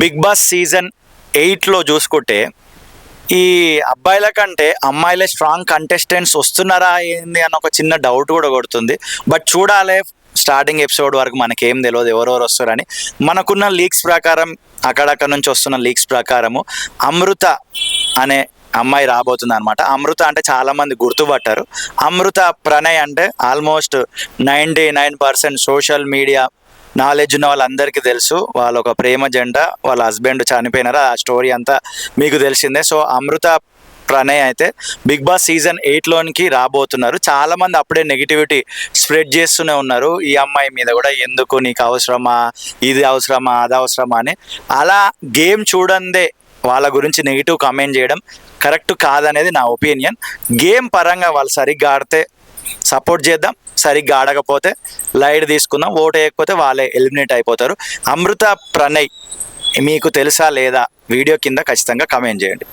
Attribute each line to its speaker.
Speaker 1: Big boss season 8లో చూసుకుంటే ఈ అబ్బాయిల కంటే అమ్మాయిలే స్ట్రాంగ్ కంటెస్టెంట్స్ వస్తున్నారా ఏంది అన్న ఒక చిన్న డౌట్ కూడా కొడుతుంది. బట్ చూడాలి, స్టార్టింగ్ ఎపిసోడ్ వరకు మనకేం తెలియదు ఎవరెవరు వస్తారని. మనకున్న లీక్స్ ప్రకారం, అక్కడక్కడ నుంచి వస్తున్న లీక్స్ ప్రకారము అమృత అనే అమ్మాయి రాబోతుంది అనమాట. అమృత అంటే చాలా మంది గుర్తుపట్టారు. అమృత ప్రణయ్ అంటే ఆల్మోస్ట్ 99% సోషల్ మీడియా నాలెడ్జ్ ఉన్న వాళ్ళందరికీ తెలుసు. వాళ్ళ ఒక ప్రేమ జంట, వాళ్ళ హస్బెండ్ చనిపోయినారు, ఆ స్టోరీ అంతా మీకు తెలిసిందే. సో అమృత ప్రణయ్ అయితే బిగ్ బాస్ సీజన్ 8లోనికి రాబోతున్నారు. చాలామంది అప్పుడే నెగిటివిటీ స్ప్రెడ్ చేస్తూనే ఉన్నారు, ఈ అమ్మాయి మీద కూడా ఎందుకు, నీకు అవసరమా, ఇది అవసరమా, అది అవసరమా అని. అలా గేమ్ చూడందే వాళ్ళ గురించి నెగిటివ్ కామెంట్ చేయడం కరెక్ట్ కాదనేది నా ఒపీనియన్. గేమ్ పరంగా వాళ్ళు సరిగ్గా ఆడితే సపోర్ట్ చేద్దాం, సరిగ్గా ఆడకపోతే లైట్ తీసుకుందాం, ఓటు వేయకపోతే వాళ్ళే ఎలిమినేట్ అయిపోతారు. అమృత ప్రణయ్ మీకు తెలుసా లేదా? వీడియో కింద ఖచ్చితంగా కామెంట్ చేయండి.